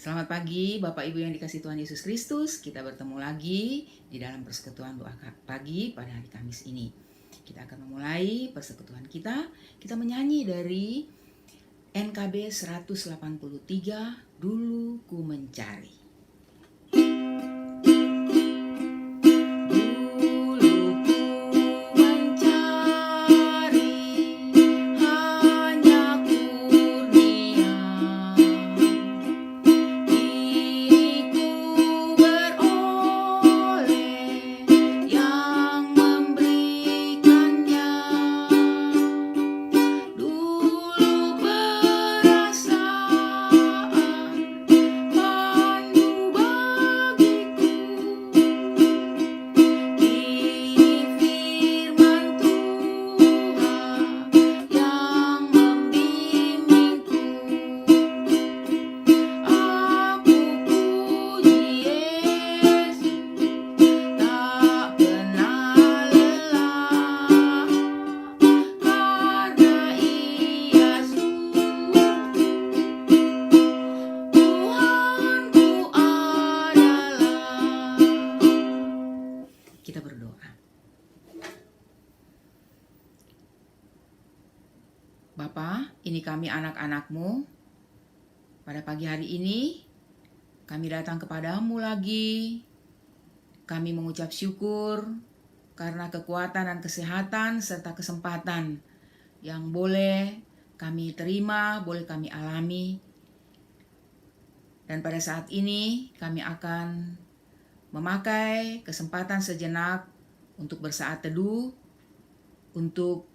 Selamat pagi Bapak Ibu yang dikasihi Tuhan Yesus Kristus. Kita bertemu lagi di dalam persekutuan doa pagi pada hari Kamis ini. Kita akan memulai persekutuan kita. Kita menyanyi dari NKB 183, Dulu Ku Mencari. Kita berdoa. Bapa, ini kami anak-anak-Mu. Pada pagi hari ini, kami datang kepadamu lagi. Kami mengucap syukur karena kekuatan dan kesehatan serta kesempatan yang boleh kami terima, boleh kami alami. Dan pada saat ini, kami akan memakai kesempatan sejenak untuk bersaat teduh, untuk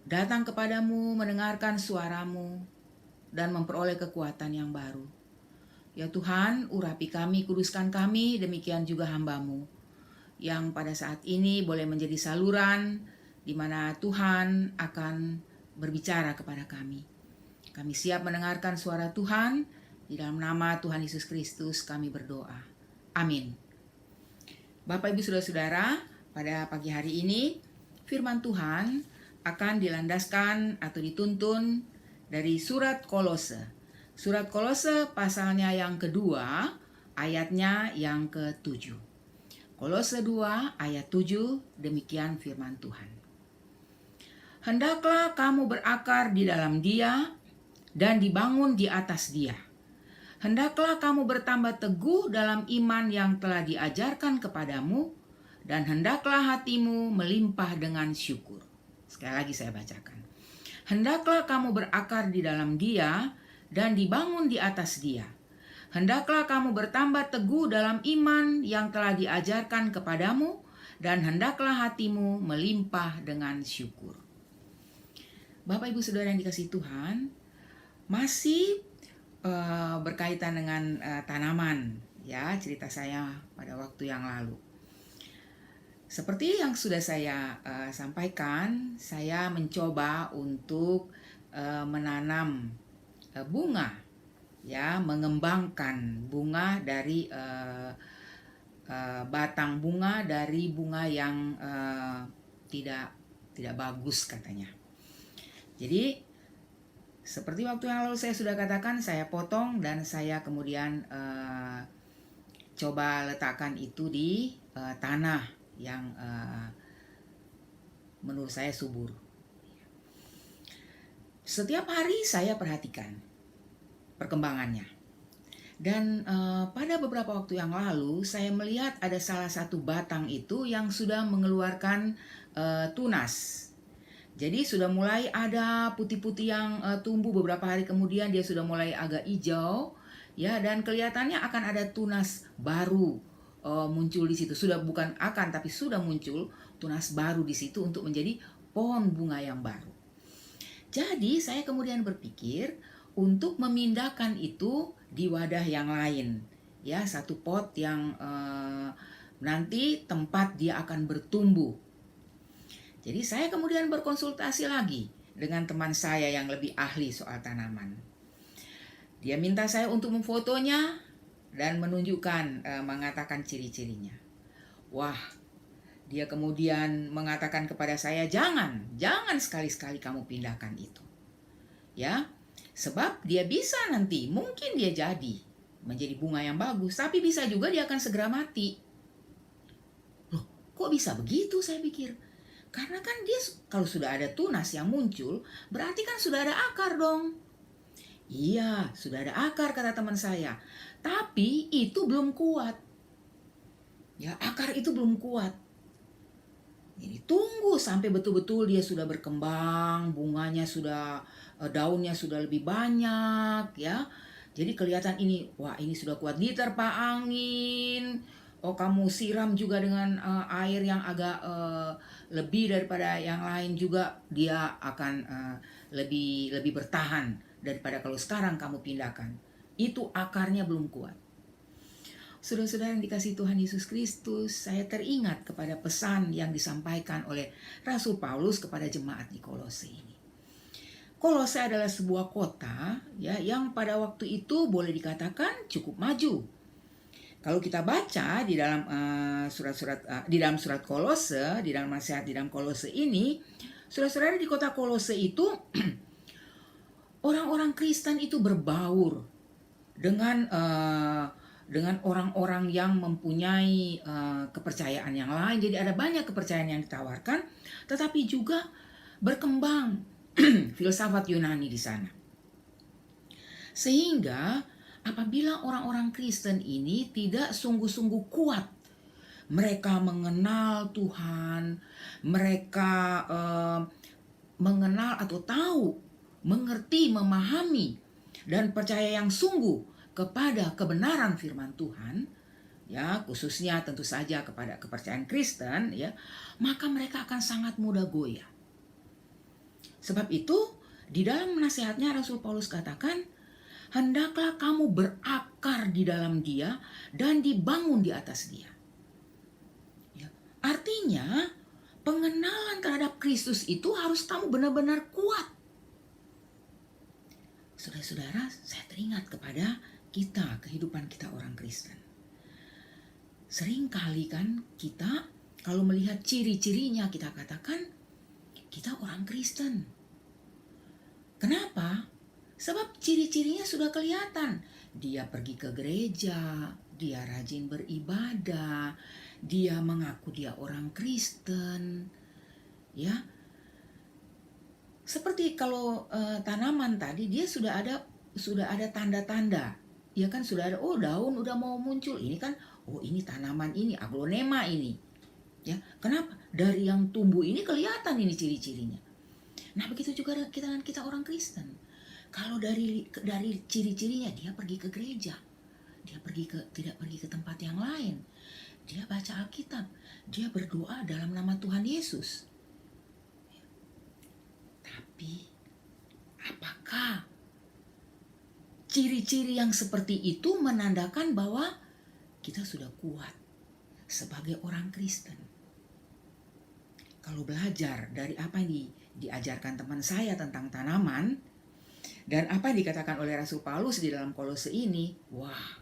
datang kepadamu, mendengarkan suaramu, dan memperoleh kekuatan yang baru. Ya Tuhan, urapi kami, kuduskan kami, demikian juga hamba-Mu, yang pada saat ini boleh menjadi saluran di mana Tuhan akan berbicara kepada kami. Kami siap mendengarkan suara Tuhan. Di dalam nama Tuhan Yesus Kristus kami berdoa. Amin. Bapak, Ibu, Saudara-saudara, pada pagi hari ini firman Tuhan akan dilandaskan atau dituntun dari surat Kolose. Surat Kolose pasalnya yang kedua, ayatnya yang ke-7. Kolose 2 ayat 7, demikian firman Tuhan. Hendaklah kamu berakar di dalam Dia dan dibangun di atas Dia. Hendaklah kamu bertambah teguh dalam iman yang telah diajarkan kepadamu, dan hendaklah hatimu melimpah dengan syukur. Sekali lagi saya bacakan. Hendaklah kamu berakar di dalam Dia dan dibangun di atas Dia. Hendaklah kamu bertambah teguh dalam iman yang telah diajarkan kepadamu, dan hendaklah hatimu melimpah dengan syukur. Bapak, Ibu, Saudara yang dikasihi Tuhan, masih berkaitan dengan tanaman, ya, cerita saya pada waktu yang lalu. Seperti yang sudah saya sampaikan, saya mencoba untuk menanam bunga, ya, mengembangkan bunga dari batang bunga dari bunga yang tidak bagus katanya. Jadi seperti waktu yang lalu saya sudah katakan, saya potong dan saya kemudian coba letakkan itu di tanah yang menurut saya subur. Setiap hari saya perhatikan perkembangannya. Dan pada beberapa waktu yang lalu saya melihat ada salah satu batang itu yang sudah mengeluarkan tunas. Jadi sudah mulai ada putih-putih yang tumbuh, beberapa hari kemudian dia sudah mulai agak hijau, ya, dan kelihatannya akan ada tunas baru muncul di situ. Sudah bukan akan, tapi sudah muncul tunas baru di situ untuk menjadi pohon bunga yang baru. Jadi saya kemudian berpikir untuk memindahkan itu di wadah yang lain, ya, satu pot yang nanti tempat dia akan bertumbuh. Jadi saya kemudian berkonsultasi lagi dengan teman saya yang lebih ahli soal tanaman. Dia minta saya untuk memfotonya dan menunjukkan, mengatakan ciri-cirinya. Wah, dia kemudian mengatakan kepada saya, jangan sekali-sekali kamu pindahkan itu. Ya, Sebab dia bisa nanti, mungkin dia jadi menjadi bunga yang bagus, tapi bisa juga dia akan segera mati. Loh, kok bisa begitu, saya pikir. Karena kan dia kalau sudah ada tunas yang muncul, berarti kan sudah ada akar dong. Iya, sudah ada akar kata teman saya. Tapi itu belum kuat. Ya, akar itu belum kuat. Jadi tunggu sampai betul-betul dia sudah berkembang, bunganya sudah, daunnya sudah lebih banyak ya. Jadi kelihatan ini, wah ini sudah kuat, diterpa angin. Oh kamu siram juga dengan air yang agak lebih daripada yang lain juga, dia akan lebih bertahan daripada kalau sekarang kamu pindahkan. Itu akarnya belum kuat. Saudara-saudara yang dikasihi Tuhan Yesus Kristus, saya teringat kepada pesan yang disampaikan oleh Rasul Paulus kepada jemaat di Kolose ini. Kolose adalah sebuah kota ya yang pada waktu itu boleh dikatakan cukup maju. Kalau kita baca di dalam di dalam surat Kolose, di dalam nasihat di dalam Kolose ini, saudara-saudara di kota Kolose itu orang-orang Kristen itu berbaur dengan orang-orang yang mempunyai kepercayaan yang lain. Jadi ada banyak kepercayaan yang ditawarkan, tetapi juga berkembang filsafat Yunani di sana. Sehingga apabila orang-orang Kristen ini tidak sungguh-sungguh kuat, mereka mengenal Tuhan, mereka mengenal atau tahu, mengerti, memahami, dan percaya yang sungguh kepada kebenaran firman Tuhan, ya khususnya tentu saja kepada kepercayaan Kristen, ya maka mereka akan sangat mudah goyah. Sebab itu di dalam nasihatnya Rasul Paulus katakan, hendaklah kamu berakar di dalam Dia dan dibangun di atas Dia. Ya, artinya pengenalan terhadap Kristus itu harus kamu benar-benar kuat. Saudara-saudara, saya teringat kepada kita, kehidupan kita orang Kristen. Sering kali kan kita kalau melihat ciri-cirinya kita katakan kita orang Kristen. Kenapa? Sebab ciri-cirinya sudah kelihatan. Dia pergi ke gereja, dia rajin beribadah, dia mengaku dia orang Kristen. Ya. Seperti kalau tanaman tadi dia sudah ada tanda-tanda. Ya kan sudah ada, oh daun udah mau muncul, ini kan, oh ini tanaman ini, aglonema ini. Ya, kenapa? Dari yang tumbuh ini kelihatan ini ciri-cirinya. Nah begitu juga kita orang Kristen. Kalau dari ciri-cirinya dia pergi ke gereja, dia tidak pergi ke tempat yang lain, dia baca Alkitab, dia berdoa dalam nama Tuhan Yesus. Tapi apakah ciri-ciri yang seperti itu menandakan bahwa kita sudah kuat sebagai orang Kristen? Kalau belajar dari apa yang diajarkan teman saya tentang tanaman dan apa yang dikatakan oleh Rasul Paulus di dalam Kolose ini, wah,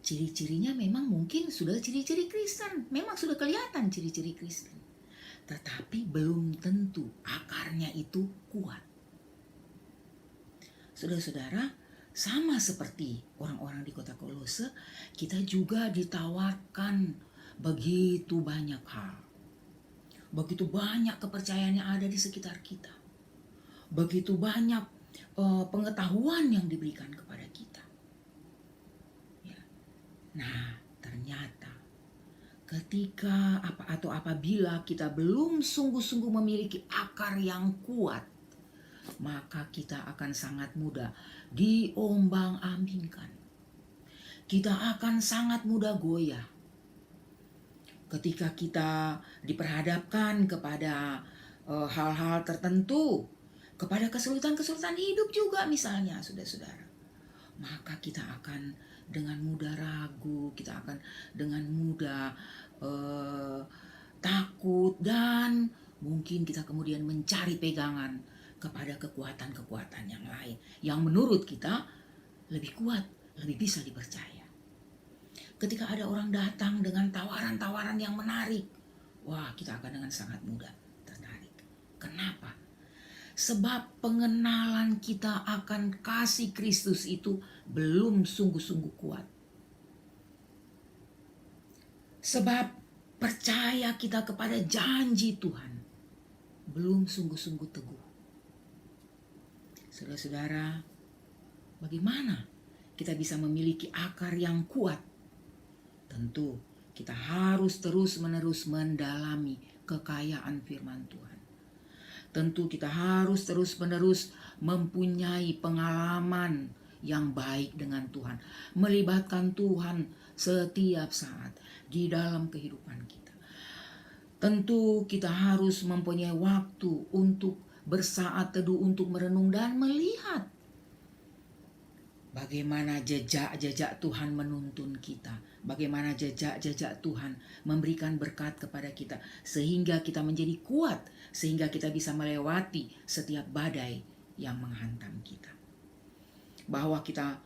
ciri-cirinya memang mungkin sudah ciri-ciri Kristen, memang sudah kelihatan ciri-ciri Kristen, tetapi belum tentu akarnya itu kuat. Saudara-saudara, sama seperti orang-orang di kota Kolose, kita juga ditawarkan begitu banyak hal. Begitu banyak kepercayaan yang ada di sekitar kita. Begitu banyak pengetahuan yang diberikan kepada kita. Ya. Nah, ternyata ketika apabila kita belum sungguh-sungguh memiliki akar yang kuat, maka kita akan sangat mudah diombang-ambingkan. Kita akan sangat mudah goyah. Ketika kita diperhadapkan kepada hal-hal tertentu, kepada kesulitan-kesulitan hidup juga misalnya, saudara-saudara, maka kita akan dengan mudah ragu, kita akan dengan mudah takut, dan mungkin kita kemudian mencari pegangan kepada kekuatan-kekuatan yang lain yang menurut kita lebih kuat, lebih bisa dipercaya. Ketika ada orang datang dengan tawaran-tawaran yang menarik, wah kita akan dengan sangat mudah tertarik. Kenapa? Sebab pengenalan kita akan kasih Kristus itu belum sungguh-sungguh kuat. Sebab percaya kita kepada janji Tuhan belum sungguh-sungguh teguh. Saudara-saudara, bagaimana kita bisa memiliki akar yang kuat? Tentu kita harus terus-menerus mendalami kekayaan firman Tuhan. Tentu kita harus terus-menerus mempunyai pengalaman yang baik dengan Tuhan. Melibatkan Tuhan setiap saat di dalam kehidupan kita. Tentu kita harus mempunyai waktu untuk bersaat teduh, untuk merenung dan melihat bagaimana jejak-jejak Tuhan menuntun kita. Bagaimana jejak-jejak Tuhan memberikan berkat kepada kita. Sehingga kita menjadi kuat. Sehingga kita bisa melewati setiap badai yang menghantam kita. Bahwa kita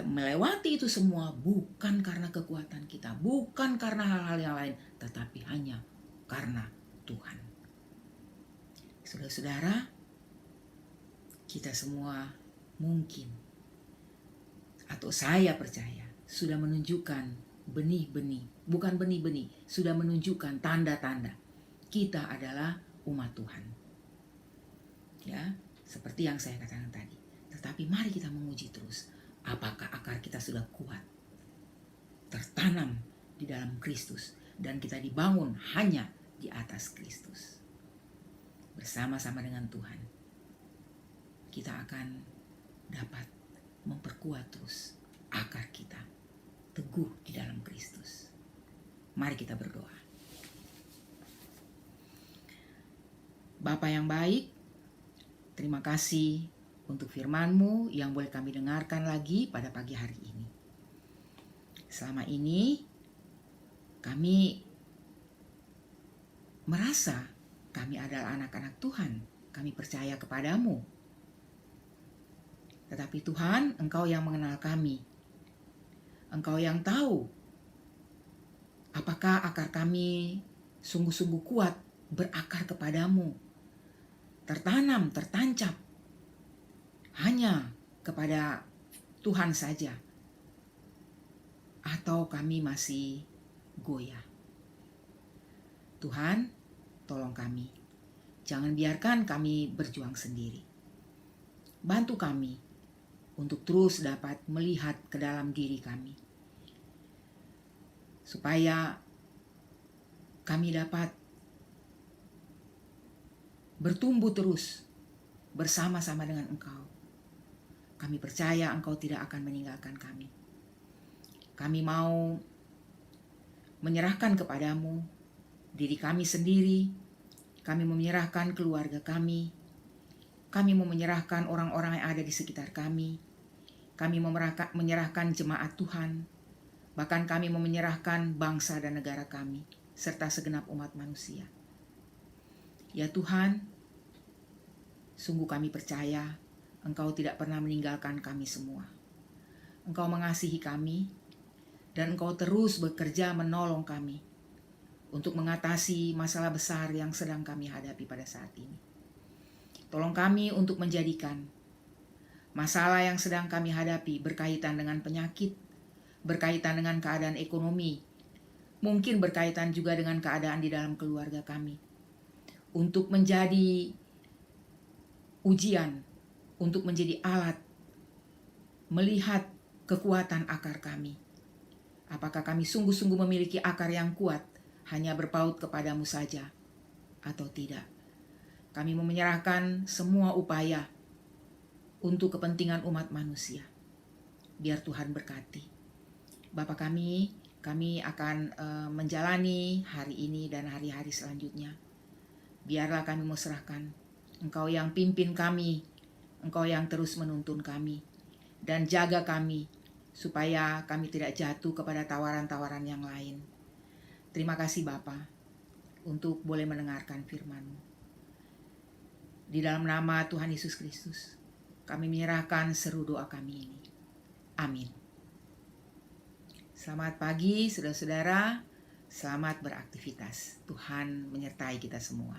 melewati itu semua bukan karena kekuatan kita. Bukan karena hal-hal yang lain. Tetapi hanya karena Tuhan. Saudara-saudara, kita semua mungkin, atau saya percaya, sudah menunjukkan benih-benih, bukan benih-benih, sudah menunjukkan tanda-tanda kita adalah umat Tuhan. Ya, seperti yang saya katakan tadi. Tetapi mari kita menguji terus, apakah akar kita sudah kuat, tertanam di dalam Kristus, dan kita dibangun hanya di atas Kristus. Bersama-sama dengan Tuhan, kita akan dapat memperkuat terus akar kita teguh di dalam Kristus. Mari kita berdoa. Bapa yang baik, terima kasih untuk firman-Mu yang boleh kami dengarkan lagi pada pagi hari ini. Selama ini kami merasa kami adalah anak-anak Tuhan. Kami percaya kepadamu. Tetapi Tuhan, Engkau yang mengenal kami. Engkau yang tahu apakah akar kami sungguh-sungguh kuat berakar kepadamu. Tertanam, tertancap hanya kepada Tuhan saja. Atau kami masih goyah. Tuhan, tolong kami. Jangan biarkan kami berjuang sendiri. Bantu kami untuk terus dapat melihat ke dalam diri kami. Supaya kami dapat bertumbuh terus bersama-sama dengan Engkau. Kami percaya Engkau tidak akan meninggalkan kami. Kami mau menyerahkan kepadamu diri kami sendiri. Kami menyerahkan keluarga kami. Kami mau menyerahkan orang-orang yang ada di sekitar kami. Kami mau menyerahkan jemaat Tuhan. Bahkan kami mau menyerahkan bangsa dan negara kami, serta segenap umat manusia. Ya Tuhan, sungguh kami percaya Engkau tidak pernah meninggalkan kami semua. Engkau mengasihi kami, dan Engkau terus bekerja menolong kami untuk mengatasi masalah besar yang sedang kami hadapi pada saat ini. Tolong kami untuk menjadikan masalah yang sedang kami hadapi berkaitan dengan penyakit, berkaitan dengan keadaan ekonomi, mungkin berkaitan juga dengan keadaan di dalam keluarga kami, untuk menjadi ujian, untuk menjadi alat melihat kekuatan akar kami. Apakah kami sungguh-sungguh memiliki akar yang kuat, hanya berpaut kepadamu saja, atau tidak. Kami mau menyerahkan semua upaya untuk kepentingan umat manusia. Biar Tuhan berkati. Bapa kami akan menjalani hari ini dan hari-hari selanjutnya. Biarlah kami mau serahkan. Engkau yang pimpin kami, Engkau yang terus menuntun kami, dan jaga kami, supaya kami tidak jatuh kepada tawaran-tawaran yang lain. Terima kasih Bapa untuk boleh mendengarkan firman-Mu. Di dalam nama Tuhan Yesus Kristus, kami menyerahkan seru doa kami ini. Amin. Selamat pagi saudara-saudara, selamat beraktivitas. Tuhan menyertai kita semua.